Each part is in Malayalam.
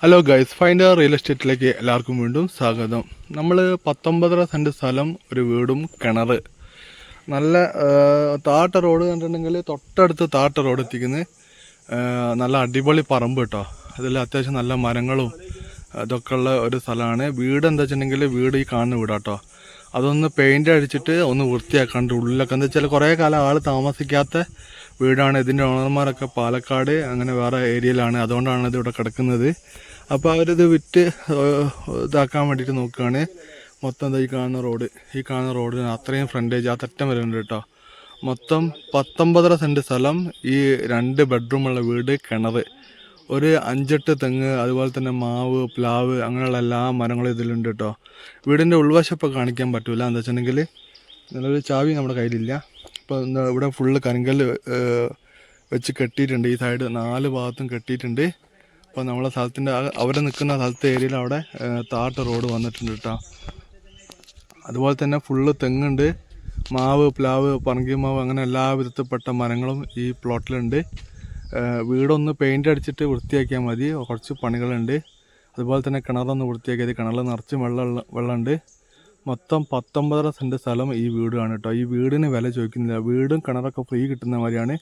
ഹലോ ഗൈസ്, ഫൈൻഡ് റിയൽ എസ്റ്റേറ്റിലേക്ക് എല്ലാവർക്കും വീണ്ടും സ്വാഗതം. നമ്മൾ 19 സെൻറ്റ് സ്ഥലം, ഒരു വീടും കിണർ, നല്ല താട്ട റോഡ് കണ്ടിട്ടുണ്ടെങ്കിൽ തൊട്ടടുത്ത് താട്ട റോഡ് എത്തിക്കുന്നത്. നല്ല അടിപൊളി പറമ്പ് കേട്ടോ. അതിൽ അത്യാവശ്യം നല്ല മരങ്ങളും ഇതൊക്കെ ഉള്ള ഒരു സ്ഥലമാണ്. വീട് എന്താ വെച്ചിട്ടുണ്ടെങ്കിൽ വീട് ഈ കാണുന്ന വീടാട്ടോ. അതൊന്ന് പെയിൻ്റ് അടിച്ചിട്ട് ഒന്ന് വൃത്തിയാക്കാണ്ട് ഉള്ളിലൊക്കെ എന്താ വെച്ചാൽ കുറേ കാലം ആൾ താമസിക്കാത്ത വീടാണ്. ഇതിൻ്റെ ഓണർമാരൊക്കെ പാലക്കാട് അങ്ങനെ വേറെ ഏരിയയിലാണ്, അതുകൊണ്ടാണ് ഇത് ഇവിടെ കിടക്കുന്നത്. അപ്പോൾ അവരിത് വിറ്റ് ഇതാക്കാൻ വേണ്ടിയിട്ട് നോക്കുകയാണ്. മൊത്തം എന്താ ഈ കാണുന്ന റോഡിന് അത്രയും ഫ്രണ്ടേജ് ആ തെറ്റം വരുന്നുണ്ട് കേട്ടോ. മൊത്തം 19 സെൻറ്റ് സ്ഥലം, ഈ 2 ബെഡ്റൂമുള്ള വീട്, കിണർ, ഒരു 5-8 തെങ്ങ്, അതുപോലെ തന്നെ മാവ്, പ്ലാവ്, അങ്ങനെയുള്ള എല്ലാ മരങ്ങളും ഇതിലുണ്ട് കേട്ടോ. വീടിൻ്റെ ഉൾവശപ്പോൾ കാണിക്കാൻ പറ്റില്ല, എന്താ വെച്ചിട്ടുണ്ടെങ്കിൽ നല്ലൊരു ചാവി നമ്മുടെ കയ്യിലില്ല. ഇപ്പോൾ ഇവിടെ ഫുള്ള് കരിങ്കല്ല് വെച്ച് കെട്ടിയിട്ടുണ്ട്. ഈ സൈഡ് 4 ഭാഗത്തും കെട്ടിയിട്ടുണ്ട്. അപ്പോൾ നമ്മളെ സ്ഥലത്തിൻ്റെ അവരെ നിൽക്കുന്ന സ്ഥലത്തെ ഏരിയയിൽ അവിടെ താട്ട റോഡ് വന്നിട്ടുണ്ട് കേട്ടോ. അതുപോലെ തന്നെ ഫുള്ള് തെങ്ങുണ്ട്, മാവ്, പ്ലാവ്, പറങ്കിമാവ്, അങ്ങനെ എല്ലാ വിധത്തിൽപ്പെട്ട മരങ്ങളും ഈ പ്ലോട്ടിലുണ്ട്. വീടൊന്ന് പെയിൻ്റ് അടിച്ചിട്ട് വൃത്തിയാക്കിയാൽ മതി, കുറച്ച് പണികളുണ്ട്. അതുപോലെ തന്നെ കിണറൊന്ന് വൃത്തിയാക്കിയത്, കിണറിൽ നിറച്ച് വെള്ളമുണ്ട്. മൊത്തം 19 സെൻറ്റ് സ്ഥലം ഈ വീടാണ് കേട്ടോ. ഈ വീടിന് വില ചോദിക്കുന്നില്ല, വീടും കിണറൊക്കെ ഫ്രീ കിട്ടുന്ന മാതിരിയാണ്.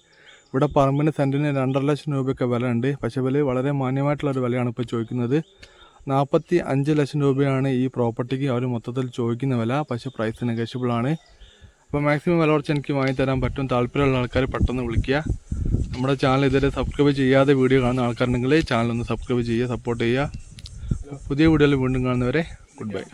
ഇവിടെ പറമ്പിന് സെൻറ്റിന് 2.5 ലക്ഷം രൂപയൊക്കെ വില ഉണ്ട്. പക്ഷേ വില വളരെ മാന്യമായിട്ടുള്ളൊരു വിലയാണ് ഇപ്പോൾ ചോദിക്കുന്നത്. 45 ലക്ഷം രൂപയാണ് ഈ പ്രോപ്പർട്ടിക്ക് അവർ മൊത്തത്തിൽ ചോദിക്കുന്ന വില. പക്ഷേ പ്രൈസ് നെഗോഷ്യബിൾ ആണ്. അപ്പോൾ മാക്സിമം വില കുറച്ച് എനിക്ക് വാങ്ങിത്തരാൻ പറ്റും. താല്പര്യമുള്ള ആൾക്കാർ പെട്ടെന്ന് വിളിക്കുക. നമ്മുടെ ചാനൽ ഇതുവരെ സബ്സ്ക്രൈബ് ചെയ്യാതെ വീഡിയോ കാണുന്ന ആൾക്കാരുണ്ടെങ്കിൽ ചാനലൊന്ന് സബ്സ്ക്രൈബ് ചെയ്യുക, സപ്പോർട്ട് ചെയ്യുക. പുതിയ വീഡിയോയിൽ വീണ്ടും കാണുന്നവരെ ഗുഡ് ബൈ.